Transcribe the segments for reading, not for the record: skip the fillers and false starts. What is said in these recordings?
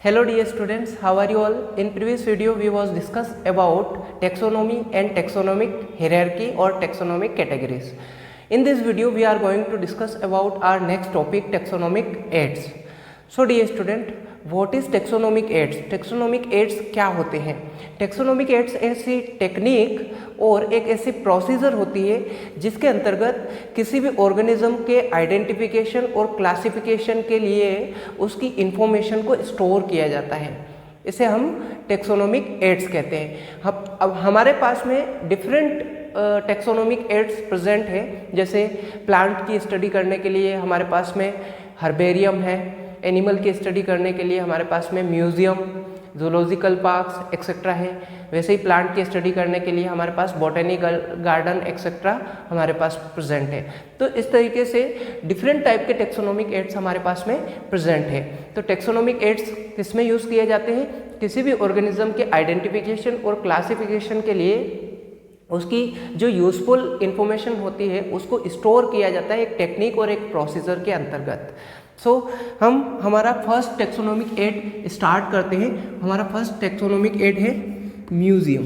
Hello dear students, how are you all? In previous video we was discussed about taxonomy and taxonomic hierarchy or taxonomic categories. In this video we are going to discuss about our next topic, taxonomic aids. So dear student, what is taxonomic aids? Taxonomic aids क्या होते हैं? Taxonomic aids ऐसी technique और एक ऐसी procedure होती है जिसके अंतर्गत किसी भी ऑर्गेनिज्म के आइडेंटिफिकेशन और क्लासिफिकेशन के लिए उसकी इंफॉर्मेशन को स्टोर किया जाता है। इसे हम टेक्सोनोमिक एड्स कहते हैं। अब हमारे पास में डिफरेंट टेक्सोनोमिक एड्स प्रेजेंट है। जैसे प्लांट की स्टडी करने के लिए हमारे पास में हर्बेरियम है, एनिमल की स्टडी करने के लिए हमारे पास में म्यूजियम, जूलॉजिकल पार्क्स एक्सेट्रा है। वैसे ही प्लांट की स्टडी करने के लिए हमारे पास बॉटेनिकल गार्डन एक्सेट्रा हमारे पास प्रेजेंट है। तो इस तरीके से डिफरेंट टाइप के टेक्सोनोमिक एड्स हमारे पास में प्रेजेंट है। तो टेक्सोनोमिक एड्स किस में यूज़ किए जाते हैं? किसी भी ऑर्गेनिज्म के आइडेंटिफिकेशन और क्लासिफिकेशन के लिए उसकी जो यूजफुल इंफॉर्मेशन होती है उसको स्टोर किया जाता है एक टेक्निक और एक प्रोसीजर के अंतर्गत। हम हमारा फर्स्ट टेक्सोनोमिक एड स्टार्ट करते हैं। हमारा फर्स्ट टेक्सोनोमिक एड है म्यूजियम।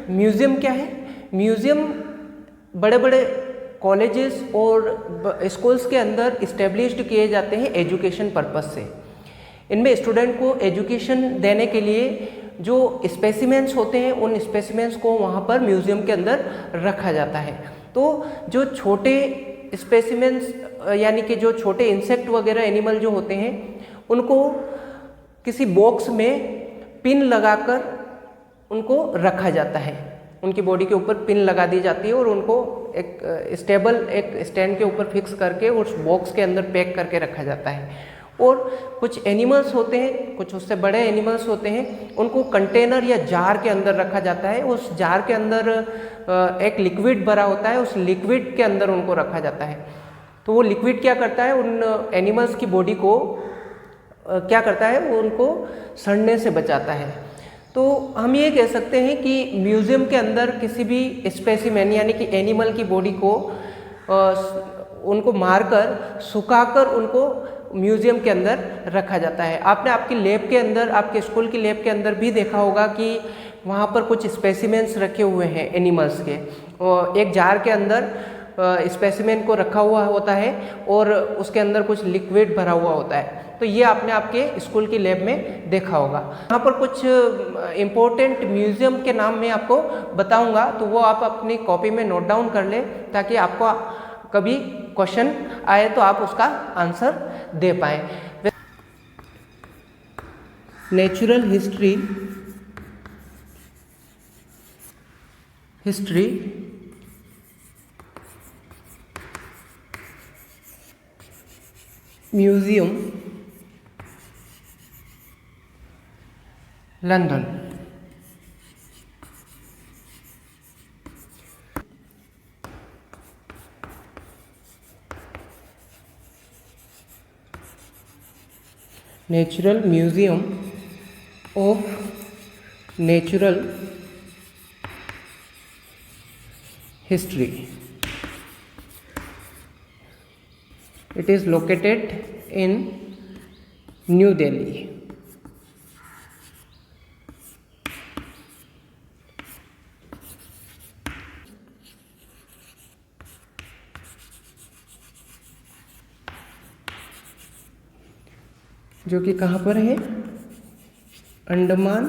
म्यूजियम क्या है? म्यूजियम बड़े बड़े कॉलेजेस और स्कूल्स के अंदर इस्टेब्लिश्ड किए जाते हैं एजुकेशन पर्पस से। इनमें स्टूडेंट को एजुकेशन देने के लिए जो स्पेसिमेंस होते हैं उन स्पेसिमेंस को वहाँ पर म्यूजियम के अंदर रखा जाता है। तो जो छोटे स्पेसिमेंस यानी कि जो छोटे इंसेक्ट वगैरह एनिमल जो होते हैं उनको किसी बॉक्स में पिन लगाकर उनको रखा जाता है। उनकी बॉडी के ऊपर पिन लगा दी जाती है और उनको एक स्टैंड के ऊपर फिक्स करके उस बॉक्स के अंदर पैक करके रखा जाता है। और कुछ एनिमल्स होते हैं, कुछ उससे बड़े एनिमल्स होते हैं, उनको कंटेनर या जार के अंदर रखा जाता है। उस जार के अंदर एक लिक्विड भरा होता है, उस लिक्विड के अंदर उनको रखा जाता है। तो वो लिक्विड क्या करता है? उन एनिमल्स की बॉडी को क्या करता है? वो उनको सड़ने से बचाता है। तो हम ये कह सकते हैं कि म्यूज़ियम के अंदर किसी भी स्पेसिमेन यानी कि एनिमल की बॉडी को उनको मारकर सुखाकर उनको म्यूजियम के अंदर रखा जाता है। आपने आपकी लैब के अंदर, आपके स्कूल की लैब के अंदर भी देखा होगा कि वहाँ पर कुछ स्पेसिमेंस रखे हुए हैं एनिमल्स के, और एक जार के अंदर स्पेसिमेन को रखा हुआ होता है और उसके अंदर कुछ लिक्विड भरा हुआ होता है। तो ये आपने आपके स्कूल की लैब में देखा होगा। यहाँ पर कुछ इम्पोर्टेंट म्यूजियम के नाम मैं आपको बताऊँगा, तो वो आप अपनी कॉपी में नोट डाउन कर लें ताकि आपको कभी क्वेश्चन आए तो आप उसका आंसर दे पाएँ। Natural history museum, London. Natural museum of natural history. It is located in New Delhi. जो कि कहाँ पर है? अंडमान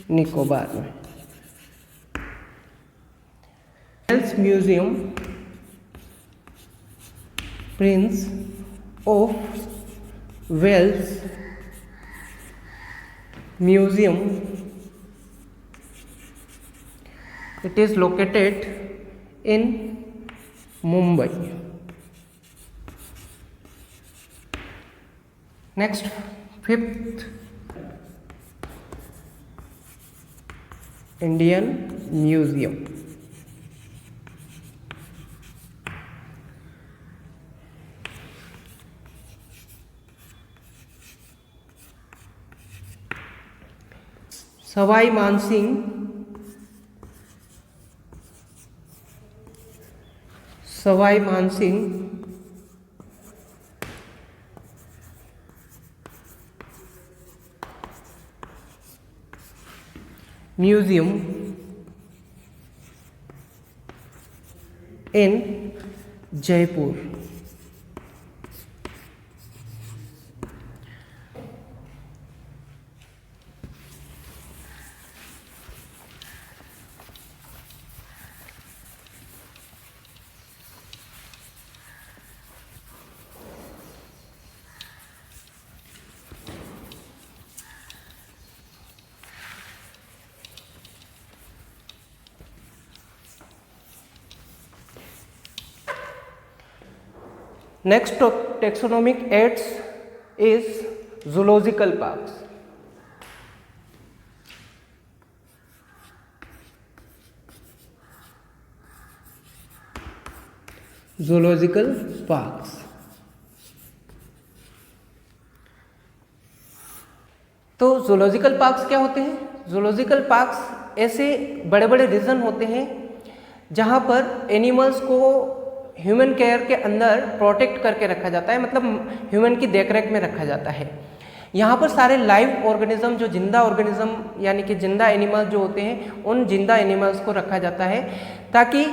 निकोबार में। Wales museum, prince of Wales museum, it is located in Mumbai. Next, fifth, Indian Museum. Sawai Mansingh Sawai Mansingh museum in Jaipur. Next taxonomic aids is zoological parks. Zoological parks. तो zoological parks क्या होते हैं? zoological parks ऐसे बड़े बड़े रीजन होते हैं जहाँ पर एनिमल्स को ह्यूमन केयर के अंदर प्रोटेक्ट करके रखा जाता है, मतलब ह्यूमन की देखरेख में रखा जाता है। यहाँ पर सारे लाइव ऑर्गेनिज्म, जो जिंदा ऑर्गेनिज्म यानी कि जिंदा एनिमल्स जो होते हैं, उन जिंदा एनिमल्स को रखा जाता है ताकि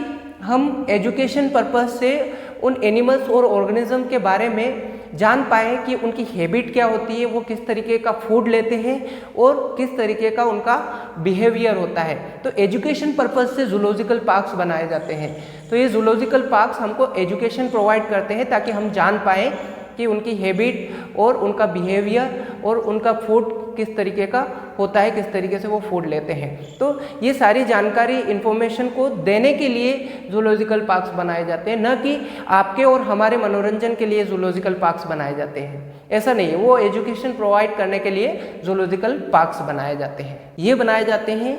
हम एजुकेशन पर्पस से उन एनिमल्स और ऑर्गेनिज्म के बारे में जान पाए कि उनकी हैबिट क्या होती है, वो किस तरीके का फूड लेते हैं और किस तरीके का उनका बिहेवियर होता है। तो एजुकेशन पर्पस से जूलॉजिकल पार्क्स बनाए जाते हैं। तो ये जूलॉजिकल पार्क्स हमको एजुकेशन प्रोवाइड करते हैं ताकि हम जान पाएँ कि उनकी हैबिट और उनका बिहेवियर और उनका फूड किस तरीके का होता है, किस तरीके से वो फूड लेते हैं। तो ये सारी जानकारी इन्फॉर्मेशन को देने के लिए जूलॉजिकल पार्क्स बनाए जाते हैं, न कि आपके और हमारे मनोरंजन के लिए जूलॉजिकल पार्क्स बनाए जाते हैं। ऐसा नहीं है, वो एजुकेशन प्रोवाइड करने के लिए जूलॉजिकल पार्क्स बनाए जाते हैं। ये बनाए जाते हैं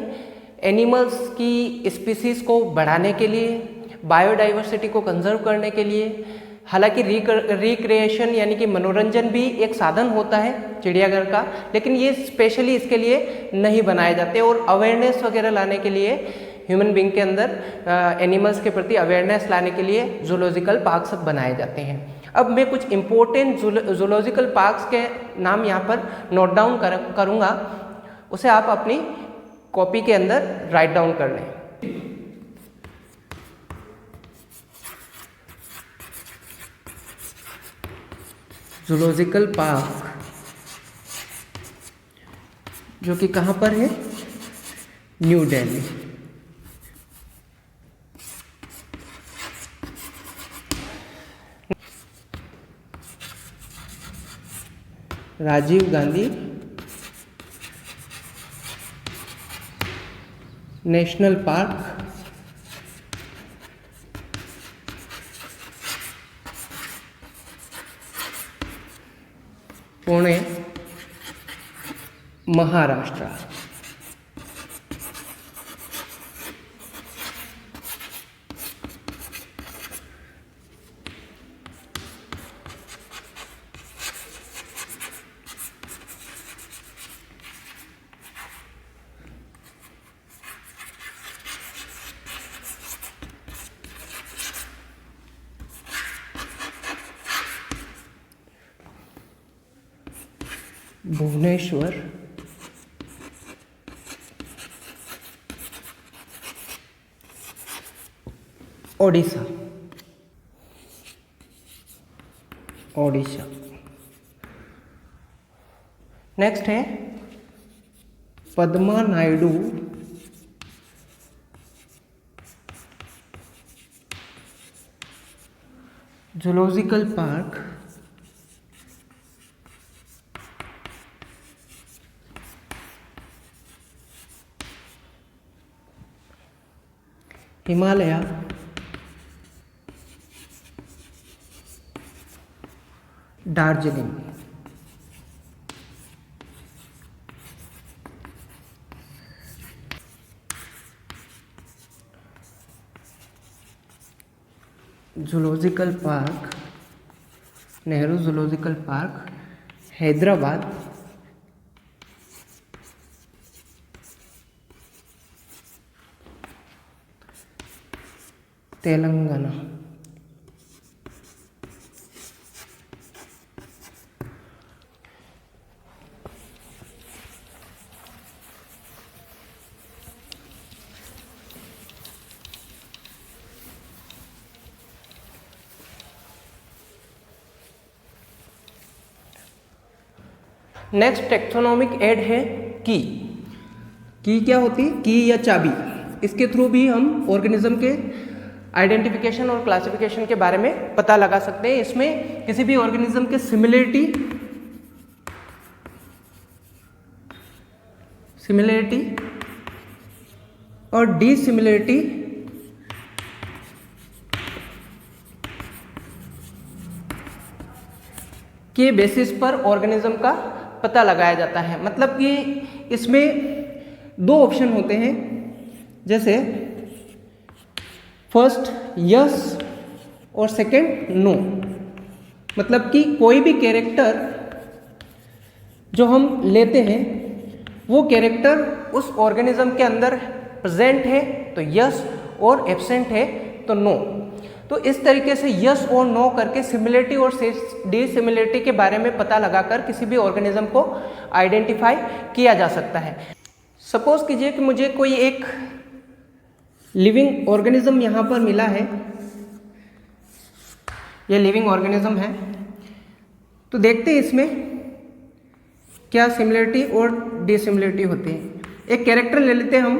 एनिमल्स की स्पीसीज को बढ़ाने के लिए, बायोडाइवर्सिटी को कंजर्व करने के लिए। हालांकि रिक्रिएशन यानी कि मनोरंजन भी एक साधन होता है चिड़ियाघर का, लेकिन ये स्पेशली इसके लिए नहीं बनाए जाते। और अवेयरनेस वगैरह लाने के लिए, ह्यूमन बीइंग के अंदर एनिमल्स के प्रति अवेयरनेस लाने के लिए जूलॉजिकल पार्क्स बनाए जाते हैं। अब मैं कुछ इम्पोर्टेंट जूलॉजिकल पार्क्स के नाम यहाँ पर नोट डाउन करूँगा, उसे आप अपनी कॉपी के अंदर राइट डाउन कर लें। जूलॉजिकल पार्क जो कि कहाँ पर है? New Delhi. Rajiv Gandhi national park, Pune, Maharashtra. Bhubaneswar, Odisha. Next है Padma Naidu zoological park, Himalaya, Darjeeling. Zoological park, Nehru zoological park, Hyderabad, Telangana. Next taxonomic aid है की। की क्या होती है? की या चाबी। इसके थ्रू भी हम ऑर्गेनिज्म के आइडेंटिफिकेशन और क्लासिफिकेशन के बारे में पता लगा सकते हैं। इसमें किसी भी ऑर्गेनिज्म के सिमिलरिटी और डिसिमिलरिटी के बेसिस पर ऑर्गेनिज्म का पता लगाया जाता है। मतलब कि इसमें दो ऑप्शन होते हैं, जैसे फर्स्ट यस और सेकंड नो। मतलब कि कोई भी कैरेक्टर जो हम लेते हैं वो कैरेक्टर उस ऑर्गेनिज्म के अंदर प्रेजेंट है तो यस और एब्सेंट है तो नो। तो इस तरीके से यस और नो करके सिमिलरिटी और डिसिमिलरिटी के बारे में पता लगाकर किसी भी ऑर्गेनिज्म को आइडेंटिफाई किया जा सकता है। सपोज कीजिए कि मुझे कोई एक लिविंग ऑर्गेनिज्म यहाँ पर मिला है, ये लिविंग ऑर्गेनिज्म है, तो देखते हैं इसमें क्या सिमिलरिटी और डिसिमिलरिटी होती है। एक कैरेक्टर ले लेते हैं हम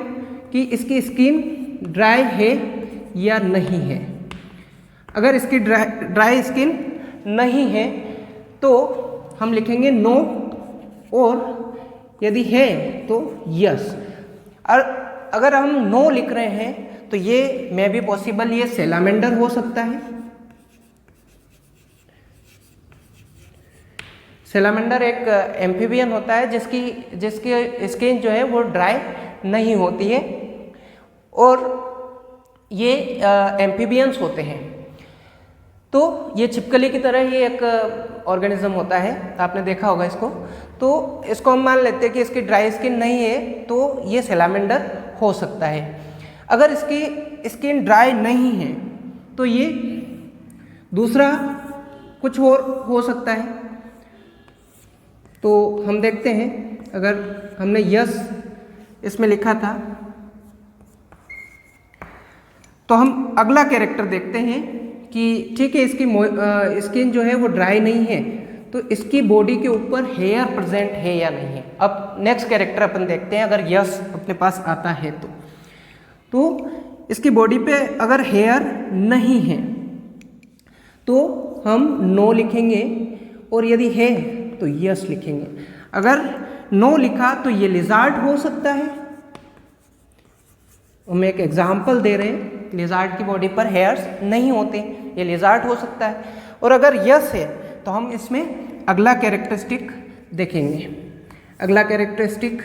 कि इसकी स्किन ड्राई है या नहीं है। अगर इसकी ड्राई स्किन नहीं है तो हम लिखेंगे नो, और यदि है तो यस। और अगर हम नो लिख रहे हैं तो ये मे बी पॉसिबल ये सैलामेंडर हो सकता है। सैलामेंडर एक एम्फीबियन होता है जिसकी स्किन जो है वो ड्राई नहीं होती है, और ये एम्फीबियंस होते हैं। तो ये छिपकली की तरह ही एक ऑर्गेनिज्म होता है, आपने देखा होगा इसको। तो इसको हम मान लेते हैं कि इसकी ड्राई स्किन नहीं है तो ये सैलामेंडर हो सकता है। अगर इसकी स्किन ड्राई नहीं है तो ये दूसरा कुछ और हो सकता है। तो हम देखते हैं, अगर हमने यस इसमें लिखा था तो हम अगला कैरेक्टर देखते हैं कि ठीक है इसकी स्किन जो है वो ड्राई नहीं है तो इसकी बॉडी के ऊपर हेयर प्रेजेंट है या नहीं है। अब नेक्स्ट कैरेक्टर अपन देखते हैं, अगर यस अपने पास आता है तो इसकी बॉडी पे अगर हेयर नहीं है तो हम नो लिखेंगे, और यदि है तो यस लिखेंगे। अगर नो लिखा तो ये लिजार्ड हो सकता है। हम एक एग्जाम्पल दे रहे हैं, लिजार्ड की बॉडी पर हेयर्स नहीं होते, ये लिजार्ड हो सकता है। और अगर यस है तो हम इसमें अगला कैरेक्टरिस्टिक देखेंगे। अगला कैरेक्टरिस्टिक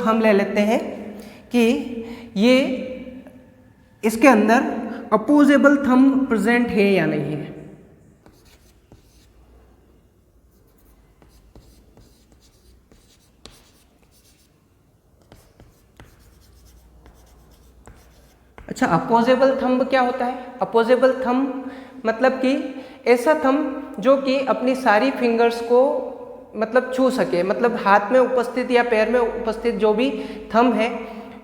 हम ले लेते हैं कि ये इसके अंदर अपोजेबल थंब प्रेजेंट है या नहीं है। अच्छा, अपोजेबल थंब क्या होता है? अपोजेबल थंब मतलब कि ऐसा थंब जो कि अपनी सारी फिंगर्स को मतलब छू सके, मतलब हाथ में उपस्थित या पैर में उपस्थित जो भी थंब है,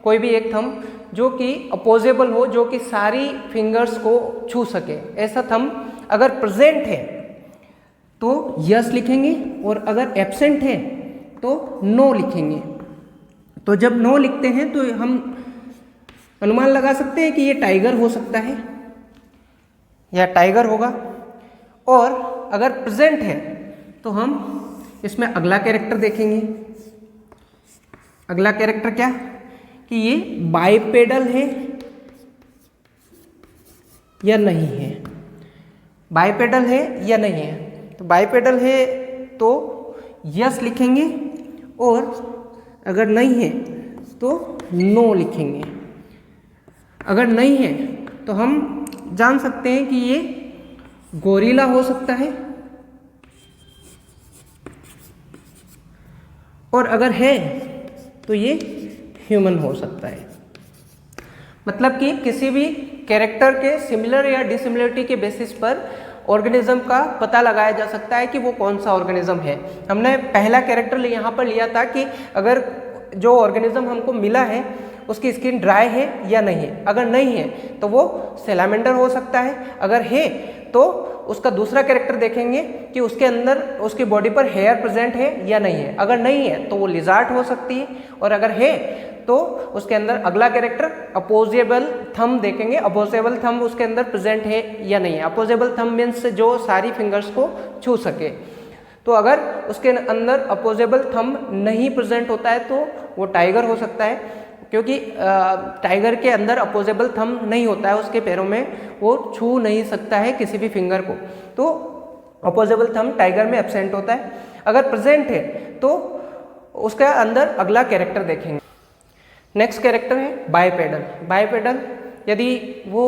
कोई भी एक थंब जो कि अपोजेबल हो, जो कि सारी फिंगर्स को छू सके, ऐसा थंब अगर प्रेजेंट है तो यस लिखेंगे, और अगर एब्सेंट है तो नो लिखेंगे। तो जब नो लिखते हैं तो हम अनुमान लगा सकते हैं कि ये टाइगर हो सकता है या टाइगर होगा, और अगर प्रेजेंट है तो हम इसमें अगला कैरेक्टर देखेंगे। अगला कैरेक्टर क्या कि ये बाइपेडल है या नहीं है। बाइपेडल है या नहीं है, तो बाइपेडल है तो यस लिखेंगे, और अगर नहीं है तो नो लिखेंगे। अगर नहीं है तो हम जान सकते हैं कि ये गोरिल्ला हो सकता है, और अगर है तो ये ह्यूमन हो सकता है। मतलब कि किसी भी कैरेक्टर के सिमिलर या डिसिमिलरिटी के बेसिस पर ऑर्गेनिज्म का पता लगाया जा सकता है कि वो कौन सा ऑर्गेनिज्म है। हमने पहला कैरेक्टर यहाँ पर लिया था कि अगर जो ऑर्गेनिज्म हमको मिला है उसकी स्किन ड्राई है या नहीं है। अगर नहीं है तो वो सैलामेंडर हो सकता है। अगर है तो उसका दूसरा कैरेक्टर देखेंगे कि उसके अंदर उसकी बॉडी पर हेयर प्रेजेंट है या नहीं है। अगर नहीं है तो वो लिजार्ड हो सकती है, और अगर है तो उसके अंदर अगला कैरेक्टर अपोजेबल थंब देखेंगे। अपोजेबल थंब उसके अंदर प्रेजेंट है या नहीं है। अपोजेबल थंब मीन्स जो सारी फिंगर्स को छू सके। तो अगर उसके अंदर अपोजेबल थंब नहीं प्रेजेंट होता है तो वो टाइगर हो सकता है, क्योंकि टाइगर के अंदर अपोजेबल थंब नहीं होता है, उसके पैरों में वो छू नहीं सकता है किसी भी फिंगर को, तो अपोजेबल थंब टाइगर में एब्सेंट होता है। अगर प्रेजेंट है तो उसके अंदर अगला कैरेक्टर देखेंगे। नेक्स्ट कैरेक्टर है बाइपेडल। बाइपेडल, यदि वो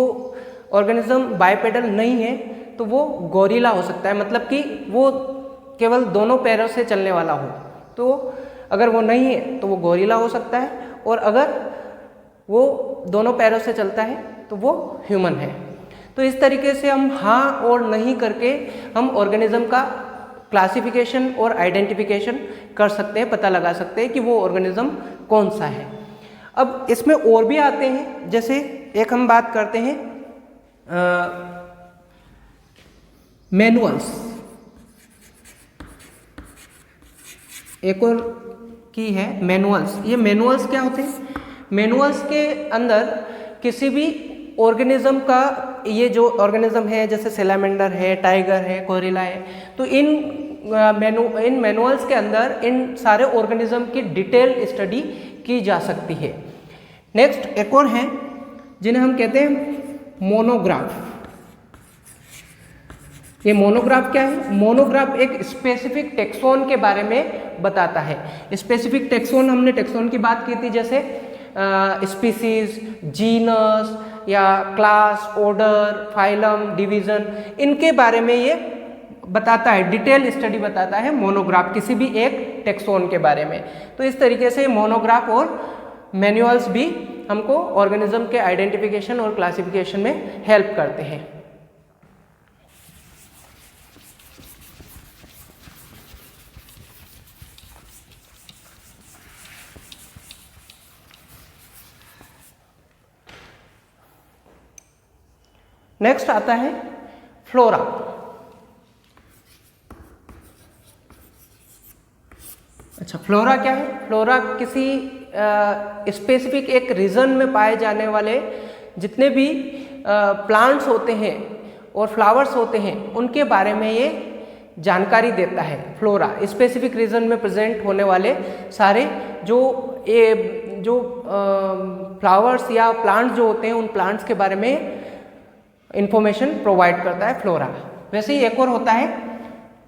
ऑर्गेनिज्म बाइपेडल नहीं है तो वो गोरिल्ला हो सकता है, मतलब कि वो केवल दोनों पैरों से चलने वाला हो। तो अगर वो नहीं है तो वो गोरिल्ला हो सकता है, और अगर वो दोनों पैरों से चलता है तो वो ह्यूमन है। तो इस तरीके से हम हाँ और नहीं करके हम ऑर्गेनिज्म का क्लासिफिकेशन और आइडेंटिफिकेशन कर सकते हैं, पता लगा सकते हैं कि वो ऑर्गेनिज्म कौन सा है। अब इसमें और भी आते हैं, जैसे एक हम बात करते हैं मैनुअल्स। एक और की है मैनुअल्स। ये मैनुअल्स क्या होते हैं? मैनुअल्स के अंदर किसी भी ऑर्गेनिज्म का, ये जो ऑर्गेनिज्म है जैसे सैलामेंडर है, टाइगर है, गोरिल्ला है, तो इन मैनुअल्स के अंदर इन सारे ऑर्गेनिज्म की डिटेल स्टडी की जा सकती है। नेक्स्ट एक और हैं जिन्हें हम कहते हैं मोनोग्राफ। ये मोनोग्राफ क्या है? मोनोग्राफ एक स्पेसिफिक टेक्सोन के बारे में बताता है। स्पेसिफिक टेक्सोन, हमने टेक्सोन की बात की थी, जैसे स्पीसीज, जीनस या क्लास, ऑर्डर, फाइलम, डिवीजन, इनके बारे में ये बताता है, डिटेल स्टडी बताता है मोनोग्राफ किसी भी एक टेक्सोन के बारे में। तो इस तरीके से मोनोग्राफ और मैनुअल्स भी हमको ऑर्गेनिज्म के आइडेंटिफिकेशन और क्लासिफिकेशन में हेल्प करते हैं। नेक्स्ट आता है फ्लोरा। अच्छा, फ्लोरा क्या है? फ्लोरा किसी स्पेसिफिक एक रीजन में पाए जाने वाले जितने भी प्लांट्स होते हैं और फ्लावर्स होते हैं उनके बारे में ये जानकारी देता है। फ्लोरा स्पेसिफिक रीजन में प्रेजेंट होने वाले सारे जो फ्लावर्स या प्लांट्स जो होते हैं उन प्लांट्स के बारे में इंफॉर्मेशन प्रोवाइड करता है फ्लोरा। वैसे ही एक और होता है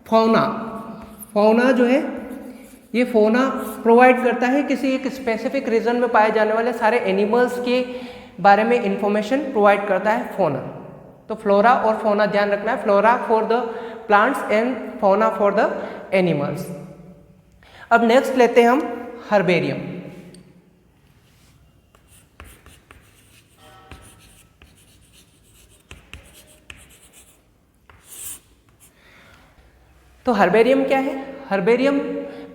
फौना। फौना जो है ये फौना प्रोवाइड करता है किसी एक स्पेसिफिक रीजन में पाए जाने वाले सारे एनिमल्स के बारे में इंफॉर्मेशन प्रोवाइड करता है फौना। तो फ्लोरा और फौना ध्यान रखना है, flora for the plants and fauna for the animals. अब नेक्स्ट लेते हैं हम हर्बेरियम। तो हर्बेरियम क्या है? Herbarium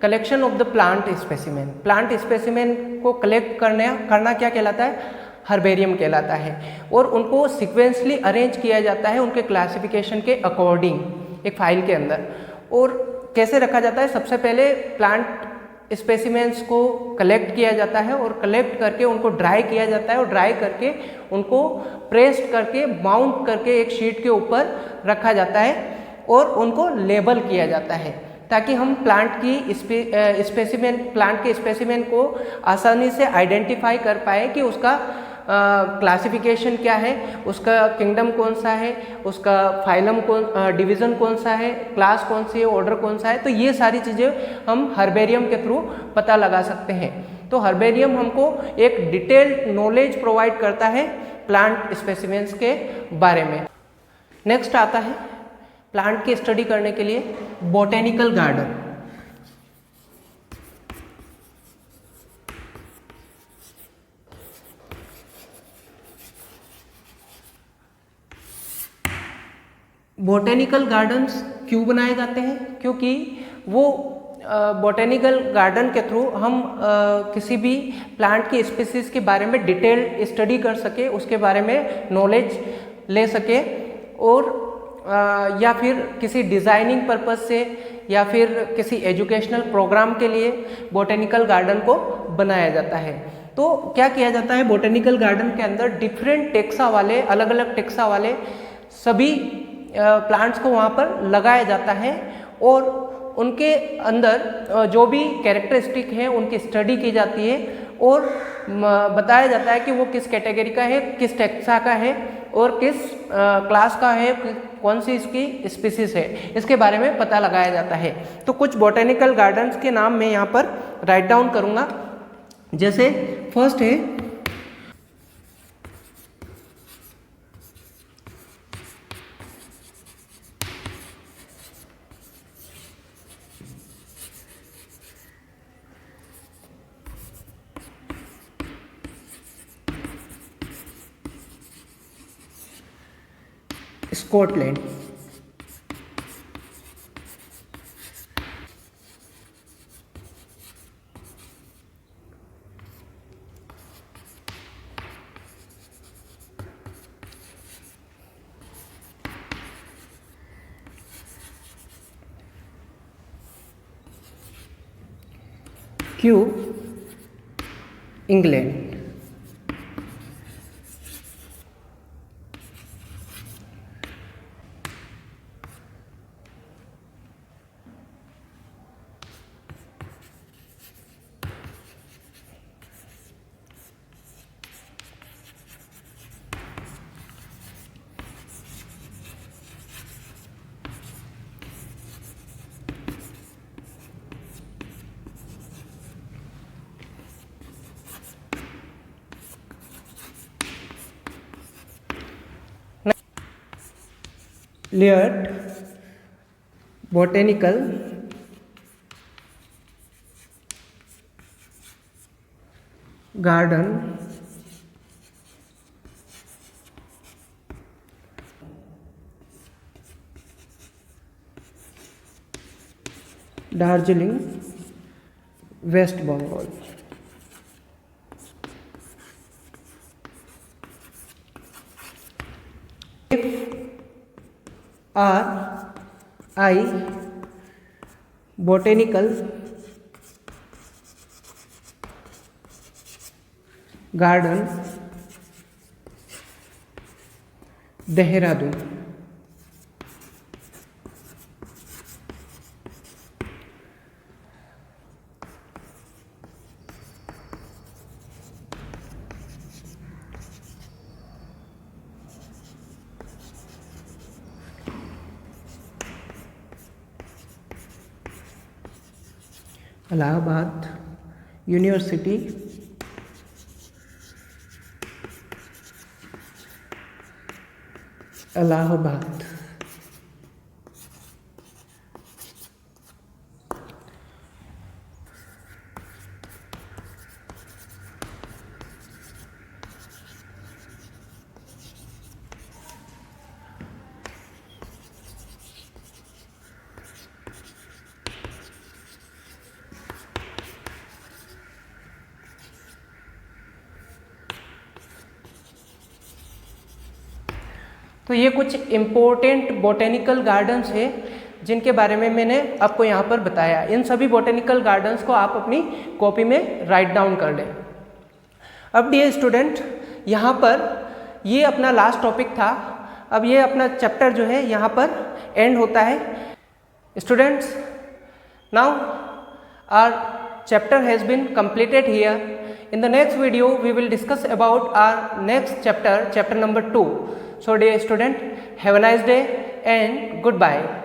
collection of the plant specimen. Plant specimen को कलेक्ट करना क्या कहलाता है? हर्बेरियम कहलाता है। और उनको सिक्वेंसली अरेंज किया जाता है उनके क्लासिफिकेशन के अकॉर्डिंग एक फाइल के अंदर। और कैसे रखा जाता है? सबसे पहले प्लांट स्पेसिमेंस को कलेक्ट किया जाता है और कलेक्ट करके उनको ड्राई किया जाता है, और ड्राई करके उनको प्रेस्ड करके माउंट करके एक शीट के ऊपर रखा जाता है और उनको लेबल किया जाता है, ताकि हम प्लांट के स्पेसिमेन को आसानी से आइडेंटिफाई कर पाए कि उसका क्लासिफिकेशन क्या है, उसका किंगडम कौन सा है, उसका फाइलम डिवीज़न कौन सा है, क्लास कौन सी है, ऑर्डर कौन सा है। तो ये सारी चीज़ें हम हर्बेरियम के थ्रू पता लगा सकते हैं। तो हर्बेरियम हमको एक डिटेल्ड नॉलेज प्रोवाइड करता है प्लांट स्पेसिमेंस के बारे में। नेक्स्ट आता है प्लांट की स्टडी करने के लिए बॉटेनिकल गार्डन। बॉटेनिकल गार्डन्स क्यों बनाए जाते हैं? क्योंकि वो बॉटेनिकल गार्डन के थ्रू हम किसी भी प्लांट की स्पीसीज के बारे में डिटेल्ड स्टडी कर सके, उसके बारे में नॉलेज ले सके, और या फिर किसी डिज़ाइनिंग पर्पस से या फिर किसी एजुकेशनल प्रोग्राम के लिए बॉटेनिकल गार्डन को बनाया जाता है। तो क्या किया जाता है, बॉटेनिकल गार्डन के अंदर डिफरेंट टेक्सा वाले, अलग अलग टेक्सा वाले सभी प्लांट्स को वहाँ पर लगाया जाता है, और उनके अंदर जो भी कैरेक्टरिस्टिक हैं उनकी स्टडी की जाती है, और बताया जाता है कि वो किस कैटेगरी का है, किस टेक्सा का है, और किस क्लास का है, कौन सी इसकी स्पीसीज है, इसके बारे में पता लगाया जाता है। तो कुछ बॉटेनिकल गार्डन्स के नाम मैं यहाँ पर राइट डाउन करूँगा। जैसे फर्स्ट है Scotland, Kew England, Lloyd botanical garden, Darjeeling, west Bengal. RI botanical garden, Dehradun. Allahabad university, Allahabad. तो ये कुछ इम्पोर्टेंट बॉटेनिकल गार्डन्स हैं जिनके बारे में मैंने आपको यहाँ पर बताया। इन सभी बॉटेनिकल गार्डन्स को आप अपनी कॉपी में राइट डाउन कर लें। अब डियर स्टूडेंट, यहाँ पर ये अपना लास्ट टॉपिक था। अब ये अपना चैप्टर जो है यहाँ पर एंड होता है। Students, now our chapter has been completed here. In the next video we will discuss about our next chapter, chapter number 2. So dear student, have a nice day and goodbye.